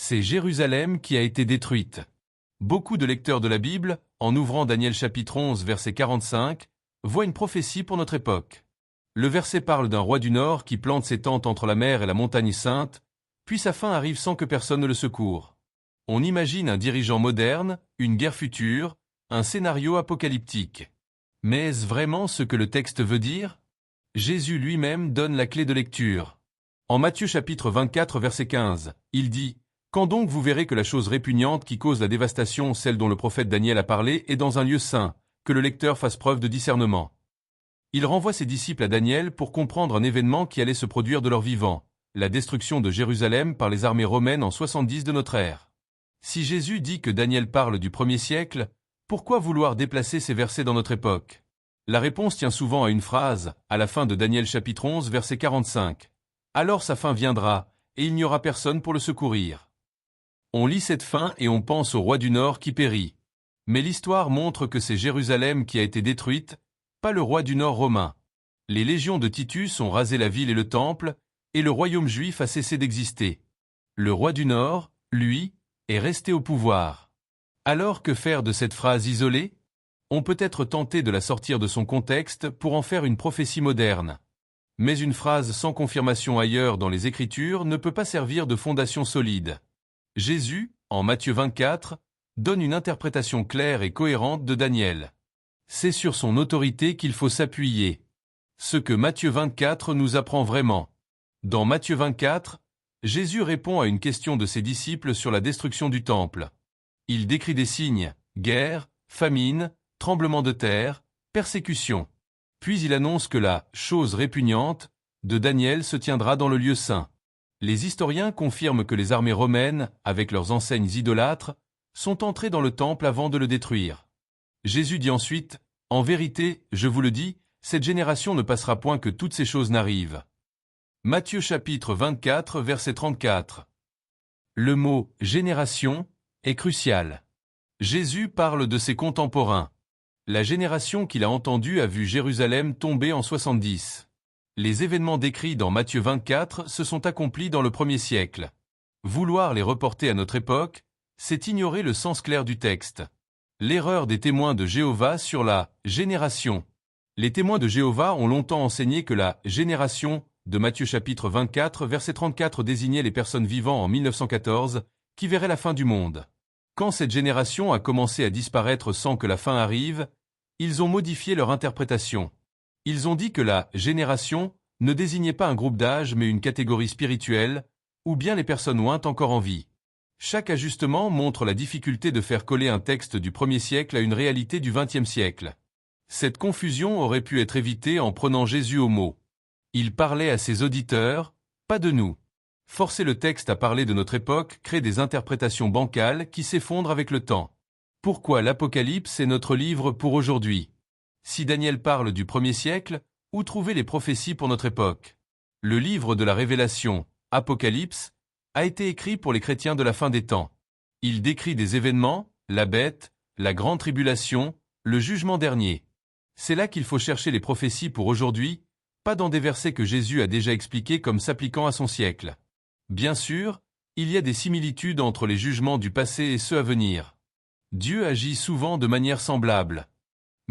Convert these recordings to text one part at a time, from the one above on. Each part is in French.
C'est Jérusalem qui a été détruite. Beaucoup de lecteurs de la Bible, en ouvrant Daniel chapitre 11 verset 45, voient une prophétie pour notre époque. Le verset parle d'un roi du Nord qui plante ses tentes entre la mer et la montagne sainte, puis sa fin arrive sans que personne ne le secoure. On imagine un dirigeant moderne, une guerre future, un scénario apocalyptique. Mais est-ce vraiment ce que le texte veut dire? Jésus lui-même donne la clé de lecture. En Matthieu chapitre 24 verset 15, il dit « Quand donc vous verrez que la chose répugnante qui cause la dévastation, celle dont le prophète Daniel a parlé, est dans un lieu saint, que le lecteur fasse preuve de discernement. » Il renvoie ses disciples à Daniel pour comprendre un événement qui allait se produire de leur vivant, la destruction de Jérusalem par les armées romaines en 70 de notre ère. Si Jésus dit que Daniel parle du 1er siècle, pourquoi vouloir déplacer ces versets dans notre époque? La réponse tient souvent à une phrase, à la fin de Daniel chapitre 11 verset 45. « Alors sa fin viendra, et il n'y aura personne pour le secourir. » On lit cette fin et on pense au roi du Nord qui périt. Mais l'histoire montre que c'est Jérusalem qui a été détruite, pas le roi du Nord romain. Les légions de Titus ont rasé la ville et le temple, et le royaume juif a cessé d'exister. Le roi du Nord, lui, est resté au pouvoir. Alors que faire de cette phrase isolée? On peut être tenté de la sortir de son contexte pour en faire une prophétie moderne. Mais une phrase sans confirmation ailleurs dans les Écritures ne peut pas servir de fondation solide. Jésus, en Matthieu 24, donne une interprétation claire et cohérente de Daniel. C'est sur son autorité qu'il faut s'appuyer. Ce que Matthieu 24 nous apprend vraiment. Dans Matthieu 24, Jésus répond à une question de ses disciples sur la destruction du temple. Il décrit des signes, guerre, famine, tremblement de terre, persécution. Puis il annonce que la « chose répugnante » de Daniel se tiendra dans le lieu saint. Les historiens confirment que les armées romaines, avec leurs enseignes idolâtres, sont entrées dans le temple avant de le détruire. Jésus dit ensuite « En vérité, je vous le dis, cette génération ne passera point que toutes ces choses n'arrivent. » Matthieu chapitre 24 verset 34. Le mot « génération » est crucial. Jésus parle de ses contemporains. La génération qu'il a entendue a vu Jérusalem tomber en 70. Les événements décrits dans Matthieu 24 se sont accomplis dans le 1er siècle. Vouloir les reporter à notre époque, c'est ignorer le sens clair du texte. L'erreur des témoins de Jéhovah sur la « génération ». Les témoins de Jéhovah ont longtemps enseigné que la « génération » de Matthieu chapitre 24 verset 34 désignait les personnes vivant en 1914 qui verraient la fin du monde. Quand cette génération a commencé à disparaître sans que la fin arrive, ils ont modifié leur interprétation. Ils ont dit que la « génération » ne désignait pas un groupe d'âge mais une catégorie spirituelle, ou bien les personnes ointes encore en vie. Chaque ajustement montre la difficulté de faire coller un texte du 1er siècle à une réalité du 20e siècle. Cette confusion aurait pu être évitée en prenant Jésus au mot. Il parlait à ses auditeurs, pas de nous. Forcer le texte à parler de notre époque crée des interprétations bancales qui s'effondrent avec le temps. Pourquoi l'Apocalypse est notre livre pour aujourd'hui? Si Daniel parle du 1er siècle, où trouver les prophéties pour notre époque? Le livre de la Révélation, Apocalypse, a été écrit pour les chrétiens de la fin des temps. Il décrit des événements, la bête, la grande tribulation, le jugement dernier. C'est là qu'il faut chercher les prophéties pour aujourd'hui, pas dans des versets que Jésus a déjà expliqués comme s'appliquant à son siècle. Bien sûr, il y a des similitudes entre les jugements du passé et ceux à venir. Dieu agit souvent de manière semblable.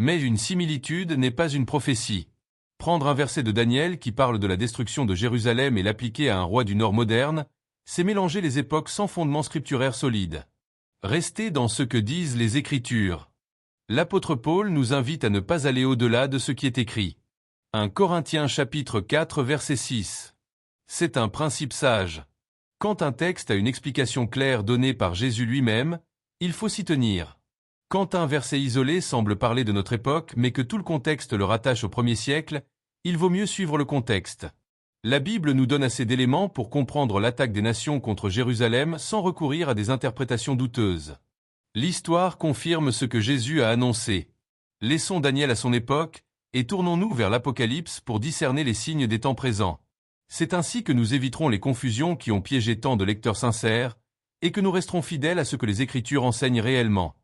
Mais une similitude n'est pas une prophétie. Prendre un verset de Daniel qui parle de la destruction de Jérusalem et l'appliquer à un roi du Nord moderne, c'est mélanger les époques sans fondement scripturaire solide. Restez dans ce que disent les Écritures. L'apôtre Paul nous invite à ne pas aller au-delà de ce qui est écrit. 1 Corinthiens chapitre 4 verset 6. C'est un principe sage. Quand un texte a une explication claire donnée par Jésus lui-même, il faut s'y tenir. Quand un verset isolé semble parler de notre époque mais que tout le contexte le rattache au 1er siècle, il vaut mieux suivre le contexte. La Bible nous donne assez d'éléments pour comprendre l'attaque des nations contre Jérusalem sans recourir à des interprétations douteuses. L'histoire confirme ce que Jésus a annoncé. Laissons Daniel à son époque et tournons-nous vers l'Apocalypse pour discerner les signes des temps présents. C'est ainsi que nous éviterons les confusions qui ont piégé tant de lecteurs sincères et que nous resterons fidèles à ce que les Écritures enseignent réellement.